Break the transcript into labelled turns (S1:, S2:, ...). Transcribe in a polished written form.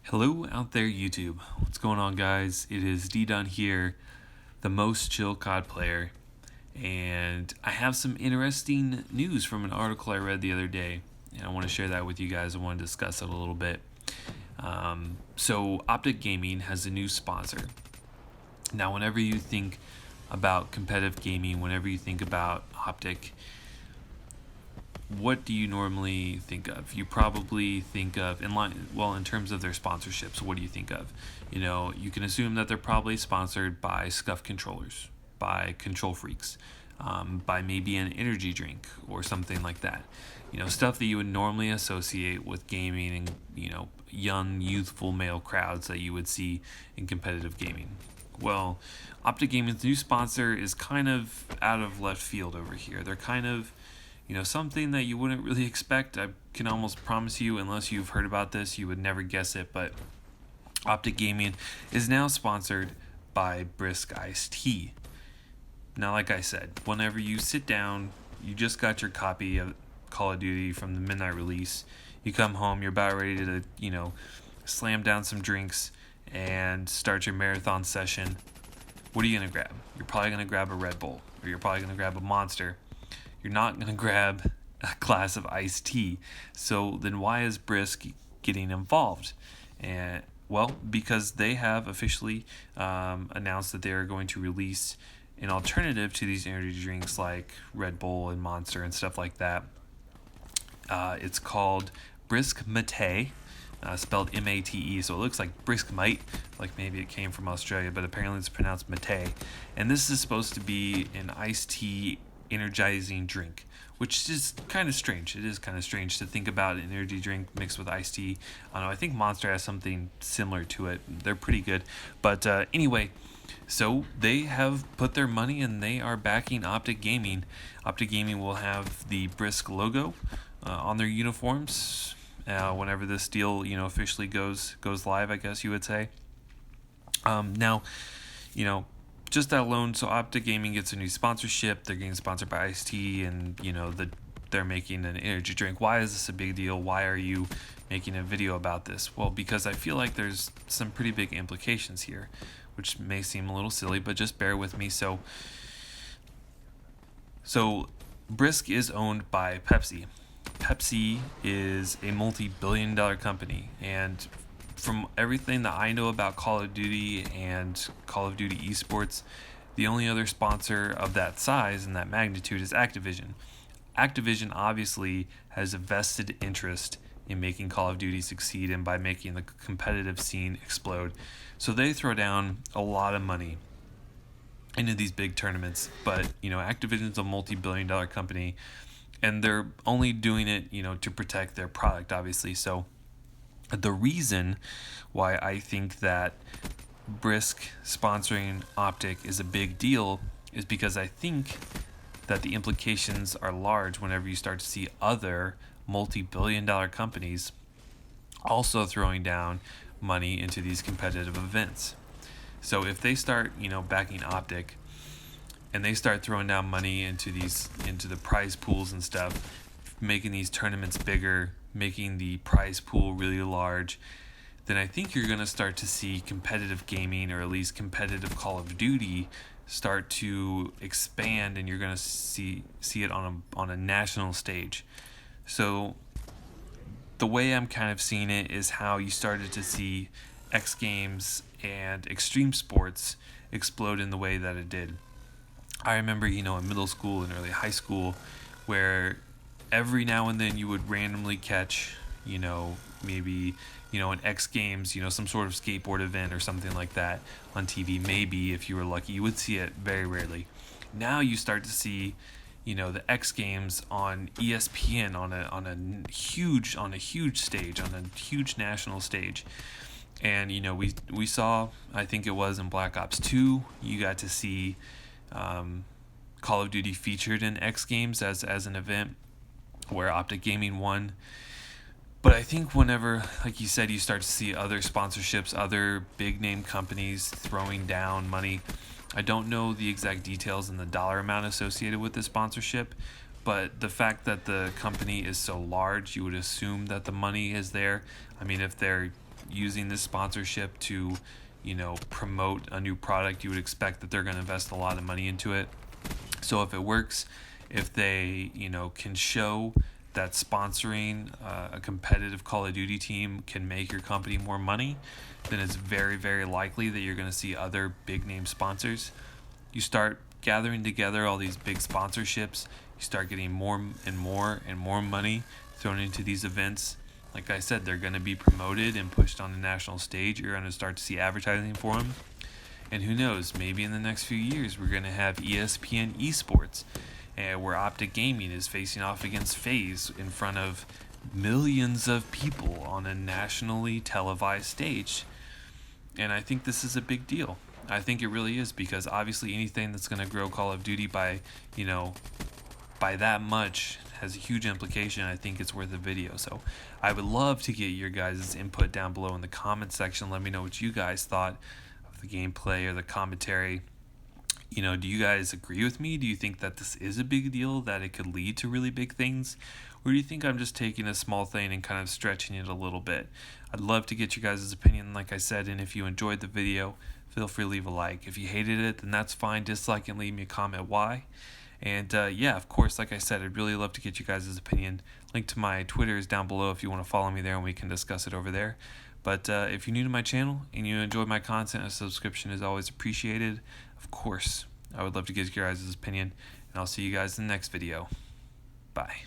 S1: Hello out there, YouTube. What's going on, guys? It is D-Dun here, the most chill COD player, and I have some interesting news from an article I read the other day, and I want to share that with you guys. I want to discuss it a little bit. So Optic Gaming has a new sponsor. Now, whenever you think about competitive gaming, whenever you think about Optic, what do you normally think of? You probably think of in terms of their sponsorships. What do you think of? You can assume that they're probably sponsored by Scuff controllers, by Control Freaks, by maybe an energy drink or something like that. Stuff that you would normally associate with gaming and young, youthful male crowds that you would see in competitive gaming. Well, Optic Gaming's new sponsor is kind of out of left field over here. They're kind of something that you wouldn't really expect. I can almost promise you, unless you've heard about this, you would never guess it, but Optic Gaming is now sponsored by Brisk Iced Tea. Now, like I said, whenever you sit down, you just got your copy of Call of Duty from the midnight release, you come home, you're about ready to, slam down some drinks and start your marathon session. What are you going to grab? You're probably going to grab a Red Bull, or you're probably going to grab a Monster. You're not going to grab a glass of iced tea. So then why is Brisk getting involved? Because they have officially announced that they are going to release an alternative to these energy drinks like Red Bull and Monster and stuff like that. It's called Brisk Mate, spelled M-A-T-E, so it looks like Brisk Mate, like maybe it came from Australia, but apparently it's pronounced Mahtay. And this is supposed to be an iced tea energizing drink, which is kind of strange. It is kind of strange to think about an energy drink mixed with iced tea. I don't know, I think Monster has something similar to it. They're pretty good. But anyway, so they have put their money and they are backing Optic Gaming. Optic Gaming will have the Brisk logo on their uniforms whenever this deal officially goes live, I guess you would say. Now, just that alone, so Optic Gaming gets a new sponsorship. They're getting sponsored by Ice Tea, and they're making an energy drink. Why is this a big deal? Why are you making a video about this? Well, because I feel like there's some pretty big implications here, which may seem a little silly, but just bear with me. So Brisk is owned by Pepsi. Pepsi is a multi-billion-dollar company, and from everything that I know about Call of Duty and Call of Duty eSports, the only other sponsor of that size and that magnitude is Activision. Activision obviously has a vested interest in making Call of Duty succeed and by making the competitive scene explode. So they throw down a lot of money into these big tournaments, but Activision's a multi-billion-dollar company, and they're only doing it to protect their product, obviously. So the reason why I think that Brisk sponsoring Optic is a big deal is because I think that the implications are large whenever you start to see other multi-billion-dollar companies also throwing down money into these competitive events. So if they start, backing Optic and they start throwing down money into the prize pools and stuff, making these tournaments bigger, making the prize pool really large, then I think you're going to start to see competitive gaming, or at least competitive Call of Duty, start to expand, and you're going to see it on a national stage. So the way I'm kind of seeing it is how you started to see X Games and extreme sports explode in the way that it did. I remember, in middle school and early high school, where every now and then you would randomly catch, maybe, an X Games, some sort of skateboard event or something like that on TV. Maybe if you were lucky, you would see it very rarely. Now you start to see, the X Games on ESPN on a huge stage, on a huge national stage. And, we saw, I think it was in Black Ops 2, you got to see Call of Duty featured in X Games as an event where Optic Gaming won. But I think whenever, like you said, you start to see other sponsorships, other big name companies throwing down money, I don't know the exact details and the dollar amount associated with this sponsorship, but the fact that the company is so large, you would assume that the money is there. I mean, if they're using this sponsorship to, promote a new product, you would expect that they're going to invest a lot of money into it. So if it works, if they, can show that sponsoring a competitive Call of Duty team can make your company more money, then it's very, very likely that you're going to see other big name sponsors. You start gathering together all these big sponsorships, you start getting more and more and more money thrown into these events. Like I said, they're going to be promoted and pushed on the national stage. You're going to start to see advertising for them. And who knows, maybe in the next few years we're going to have ESPN eSports, where Optic Gaming is facing off against FaZe in front of millions of people on a nationally televised stage. And I think this is a big deal. I think it really is, because obviously anything that's going to grow Call of Duty by that much has a huge implication. I think it's worth a video. So I would love to get your guys' input down below in the comment section. Let me know what you guys thought of the gameplay or the commentary. Do you guys agree with me? Do you think that this is a big deal, that it could lead to really big things? Or do you think I'm just taking a small thing and kind of stretching it a little bit? I'd love to get your guys' opinion, like I said, and if you enjoyed the video, feel free to leave a like. If you hated it, then that's fine. Dislike and leave me a comment why. And of course, like I said, I'd really love to get you guys' opinion. Link to my Twitter is down below if you want to follow me there, and we can discuss it over there. But if you're new to my channel and you enjoy my content, a subscription is always appreciated. Of course, I would love to get your guys' opinion, and I'll see you guys in the next video. Bye.